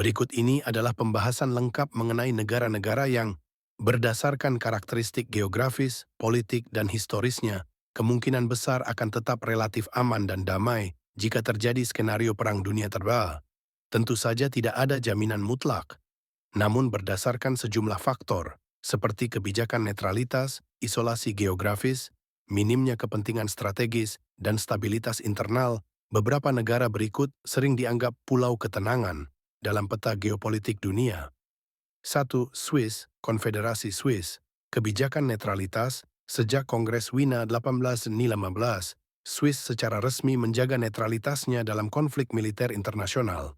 Berikut ini adalah pembahasan lengkap mengenai negara-negara yang, berdasarkan karakteristik geografis, politik, dan historisnya, kemungkinan besar akan tetap relatif aman dan damai jika terjadi skenario Perang Dunia Terba. Tentu saja tidak ada jaminan mutlak, namun berdasarkan sejumlah faktor, seperti kebijakan netralitas, isolasi geografis, minimnya kepentingan strategis, dan stabilitas internal, beberapa negara berikut sering dianggap pulau ketenangan dalam peta geopolitik dunia. 1. Swiss, Konfederasi Swiss. Kebijakan netralitas. Sejak Kongres Wina 1815, Swiss secara resmi menjaga netralitasnya dalam konflik militer internasional.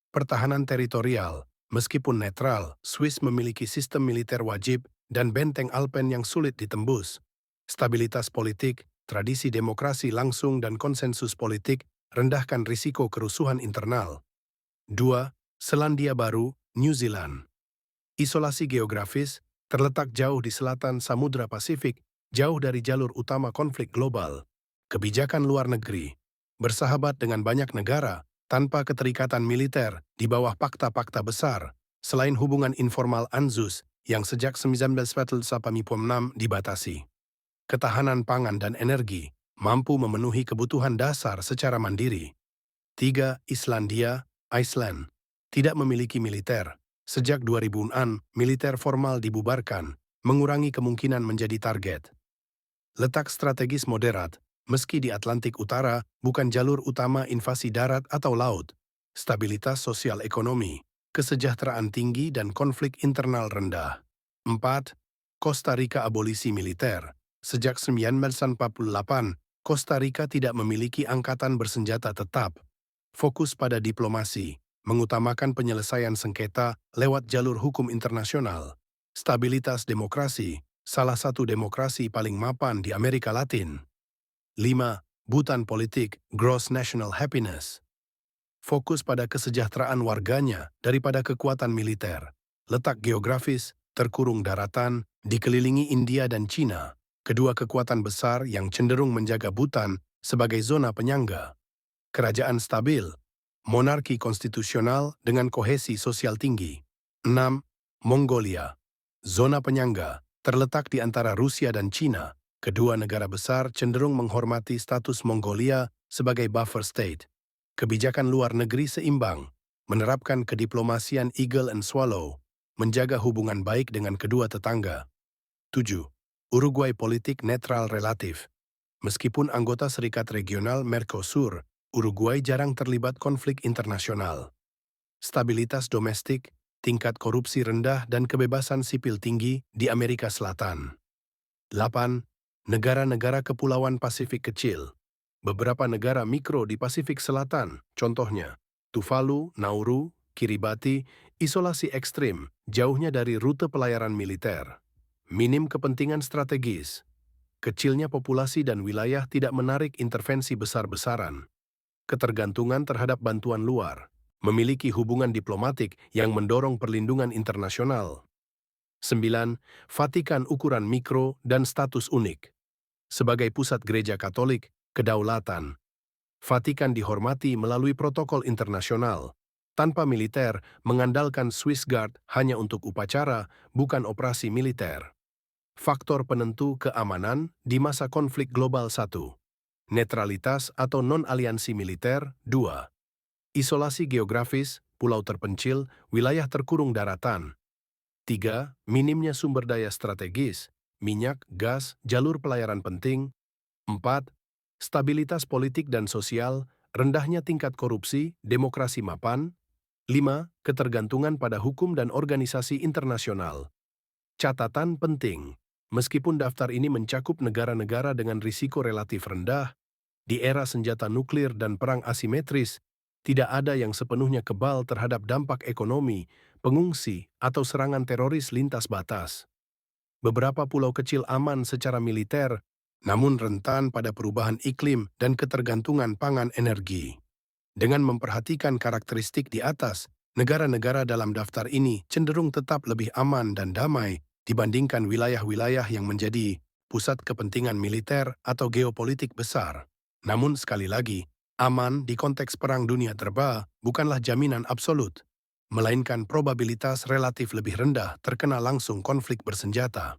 Pertahanan teritorial. Meskipun netral, Swiss memiliki sistem militer wajib dan benteng Alpen yang sulit ditembus. Stabilitas politik, tradisi demokrasi langsung dan konsensus politik rendahkan risiko kerusuhan internal. 2. Selandia Baru, New Zealand. Isolasi geografis, terletak jauh di selatan Samudra Pasifik, jauh dari jalur utama konflik global. Kebijakan luar negeri, bersahabat dengan banyak negara, tanpa keterikatan militer di bawah fakta-fakta besar, selain hubungan informal ANZUS yang sejak 1986 dibatasi. Ketahanan pangan dan energi, mampu memenuhi kebutuhan dasar secara mandiri. 3. Islandia, Iceland. Tidak memiliki militer. Sejak 2000-an, militer formal dibubarkan, mengurangi kemungkinan menjadi target. Letak strategis moderat, meski di Atlantik Utara bukan jalur utama invasi darat atau laut. Stabilitas sosial ekonomi, kesejahteraan tinggi dan konflik internal rendah. 4. Costa Rica abolisi militer. Sejak 1948, Costa Rica tidak memiliki angkatan bersenjata tetap. Fokus pada diplomasi, mengutamakan penyelesaian sengketa lewat jalur hukum internasional. Stabilitas demokrasi, salah satu demokrasi paling mapan di Amerika Latin. 5. Bhutan politik, gross national happiness. Fokus pada kesejahteraan warganya daripada kekuatan militer. Letak geografis, terkurung daratan, dikelilingi India dan Cina, kedua kekuatan besar yang cenderung menjaga Bhutan sebagai zona penyangga. Kerajaan stabil, monarki konstitusional dengan kohesi sosial tinggi. 6. Mongolia. Zona penyangga, terletak di antara Rusia dan Cina. Kedua negara besar cenderung menghormati status Mongolia sebagai buffer state. Kebijakan luar negeri seimbang, menerapkan kediplomasian eagle and swallow, menjaga hubungan baik dengan kedua tetangga. 7. Uruguay politik netral relatif. Meskipun anggota Serikat Regional Mercosur, Uruguay jarang terlibat konflik internasional. Stabilitas domestik, tingkat korupsi rendah dan kebebasan sipil tinggi di Amerika Selatan. 8. Negara-negara Kepulauan Pasifik kecil. Beberapa negara mikro di Pasifik Selatan, contohnya Tuvalu, Nauru, Kiribati, isolasi ekstrim, jauhnya dari rute pelayaran militer. Minim kepentingan strategis. Kecilnya populasi dan wilayah tidak menarik intervensi besar-besaran. Ketergantungan terhadap bantuan luar. Memiliki hubungan diplomatik yang mendorong perlindungan internasional. 9. Vatikan ukuran mikro dan status unik. Sebagai pusat gereja Katolik, kedaulatan. Vatikan dihormati melalui protokol internasional. Tanpa militer, mengandalkan Swiss Guard hanya untuk upacara, bukan operasi militer. Faktor penentu keamanan di masa konflik global 1. Netralitas atau non-aliansi militer 2. Isolasi geografis, pulau terpencil, wilayah terkurung daratan. 3. Minimnya sumber daya strategis, minyak, gas, jalur pelayaran penting. 4. Stabilitas politik dan sosial, rendahnya tingkat korupsi, demokrasi mapan. 5. Ketergantungan pada hukum dan organisasi internasional. Catatan penting, meskipun daftar ini mencakup negara-negara dengan risiko relatif rendah, di era senjata nuklir dan perang asimetris, tidak ada yang sepenuhnya kebal terhadap dampak ekonomi, pengungsi, atau serangan teroris lintas batas. Beberapa pulau kecil aman secara militer, namun rentan pada perubahan iklim dan ketergantungan pangan energi. Dengan memperhatikan karakteristik di atas, negara-negara dalam daftar ini cenderung tetap lebih aman dan damai dibandingkan wilayah-wilayah yang menjadi pusat kepentingan militer atau geopolitik besar. Namun sekali lagi, aman di konteks Perang Dunia Terba bukanlah jaminan absolut. melainkan probabilitas relatif lebih rendah terkena langsung konflik bersenjata.